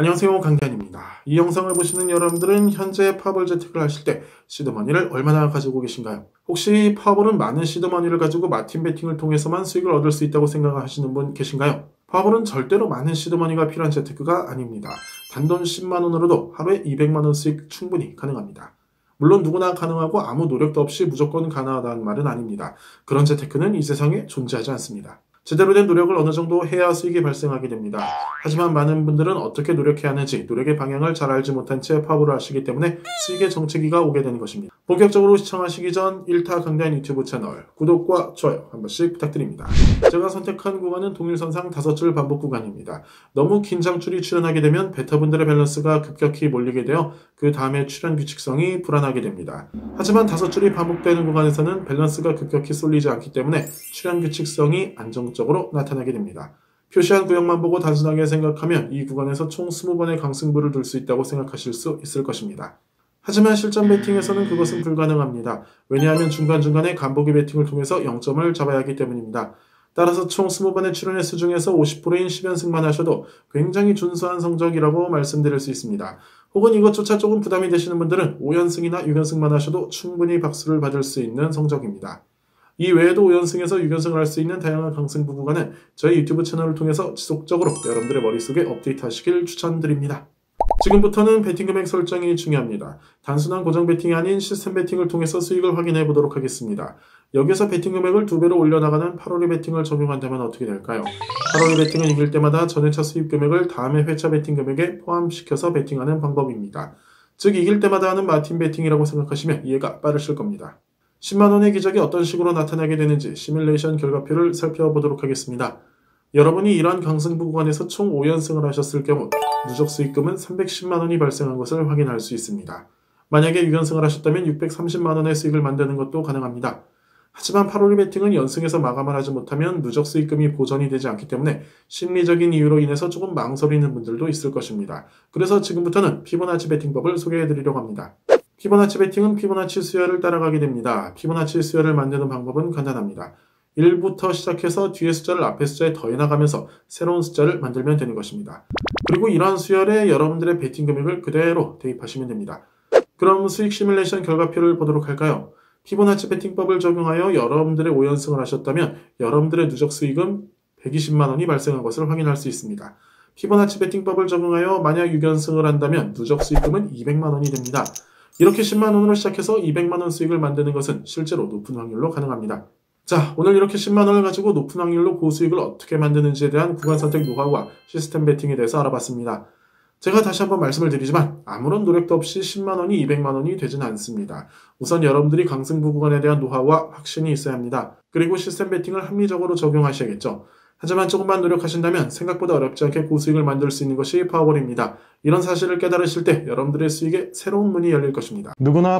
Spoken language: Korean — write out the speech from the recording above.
안녕하세요, 강대한입니다. 이 영상을 보시는 여러분들은 현재 파벌 재테크를 하실 때 시드머니를 얼마나 가지고 계신가요? 혹시 파벌은 많은 시드머니를 가지고 마틴 베팅을 통해서만 수익을 얻을 수 있다고 생각하시는 분 계신가요? 파벌은 절대로 많은 시드머니가 필요한 재테크가 아닙니다. 단돈 10만원으로도 하루에 200만원 수익 충분히 가능합니다. 물론 누구나 가능하고 아무 노력도 없이 무조건 가능하다는 말은 아닙니다. 그런 재테크는 이 세상에 존재하지 않습니다. 제대로 된 노력을 어느 정도 해야 수익이 발생하게 됩니다. 하지만 많은 분들은 어떻게 노력해야 하는지 노력의 방향을 잘 알지 못한 채 파벌을 하시기 때문에 수익의 정체기가 오게 되는 것입니다. 본격적으로 시청하시기 전 1타 강대한 유튜브 채널 구독과 좋아요 한 번씩 부탁드립니다. 제가 선택한 구간은 동일선상 5줄 반복 구간입니다. 너무 긴 장줄이 출현하게 되면 베터분들의 밸런스가 급격히 몰리게 되어 그 다음에 출현 규칙성이 불안하게 됩니다. 하지만 5줄이 반복되는 구간에서는 밸런스가 급격히 쏠리지 않기 때문에 출현 규칙성이 안정적으로 나타나게 됩니다. 표시한 구역만 보고 단순하게 생각하면 이 구간에서 총 20번의 강승부를 둘 수 있다고 생각하실 수 있을 것입니다. 하지만 실전 베팅에서는 그것은 불가능합니다. 왜냐하면 중간중간에 간보기 베팅을 통해서 0점을 잡아야 하기 때문입니다. 따라서 총 20번의 출연 횟수 중에서 50%인 10연승만 하셔도 굉장히 준수한 성적이라고 말씀드릴 수 있습니다. 혹은 이것조차 조금 부담이 되시는 분들은 5연승이나 6연승만 하셔도 충분히 박수를 받을 수 있는 성적입니다. 이 외에도 5연승에서 6연승을 할 수 있는 다양한 강승부 구간은 저희 유튜브 채널을 통해서 지속적으로 여러분들의 머릿속에 업데이트하시길 추천드립니다. 지금부터는 베팅 금액 설정이 중요합니다. 단순한 고정 베팅이 아닌 시스템 베팅을 통해서 수익을 확인해 보도록 하겠습니다. 여기서 베팅 금액을 2배로 올려나가는 8월의 베팅을 적용한다면 어떻게 될까요? 8월의 베팅은 이길 때마다 전회차 수입 금액을 다음의 회차 베팅 금액에 포함시켜서 베팅하는 방법입니다. 즉 이길 때마다 하는 마틴 베팅이라고 생각하시면 이해가 빠르실 겁니다. 10만원의 기적이 어떤 식으로 나타나게 되는지 시뮬레이션 결과표를 살펴보도록 하겠습니다. 여러분이 이러한 강승부 구간에서 총 5연승을 하셨을 경우 누적 수익금은 310만원이 발생한 것을 확인할 수 있습니다. 만약에 6연승을 하셨다면 630만원의 수익을 만드는 것도 가능합니다. 하지만 8월의 베팅은 연승에서 마감을 하지 못하면 누적 수익금이 보전이 되지 않기 때문에 심리적인 이유로 인해서 조금 망설이는 분들도 있을 것입니다. 그래서 지금부터는 피보나치 베팅법을 소개해드리려고 합니다. 피보나치 베팅은 피보나치 수열을 따라가게 됩니다. 피보나치 수열을 만드는 방법은 간단합니다. 1부터 시작해서 뒤에 숫자를 앞에 숫자에 더해 나가면서 새로운 숫자를 만들면 되는 것입니다. 그리고 이러한 수열에 여러분들의 베팅 금액을 그대로 대입하시면 됩니다. 그럼 수익 시뮬레이션 결과표를 보도록 할까요? 피보나치 베팅법을 적용하여 여러분들의 5연승을 하셨다면 여러분들의 누적 수익은 120만원이 발생한 것을 확인할 수 있습니다. 피보나치 베팅법을 적용하여 만약 6연승을 한다면 누적 수익금은 200만원이 됩니다. 이렇게 10만원으로 시작해서 200만원 수익을 만드는 것은 실제로 높은 확률로 가능합니다. 자, 오늘 이렇게 10만원을 가지고 높은 확률로 고수익을 어떻게 만드는지에 대한 구간 선택 노하우와 시스템 베팅에 대해서 알아봤습니다. 제가 다시 한번 말씀을 드리지만 아무런 노력도 없이 10만원이 200만원이 되진 않습니다. 우선 여러분들이 강승부 구간에 대한 노하우와 확신이 있어야 합니다. 그리고 시스템 베팅을 합리적으로 적용하셔야겠죠. 하지만 조금만 노력하신다면 생각보다 어렵지 않게 고수익을 만들 수 있는 것이 파워볼입니다. 이런 사실을 깨달으실 때 여러분들의 수익에 새로운 문이 열릴 것입니다. 누구나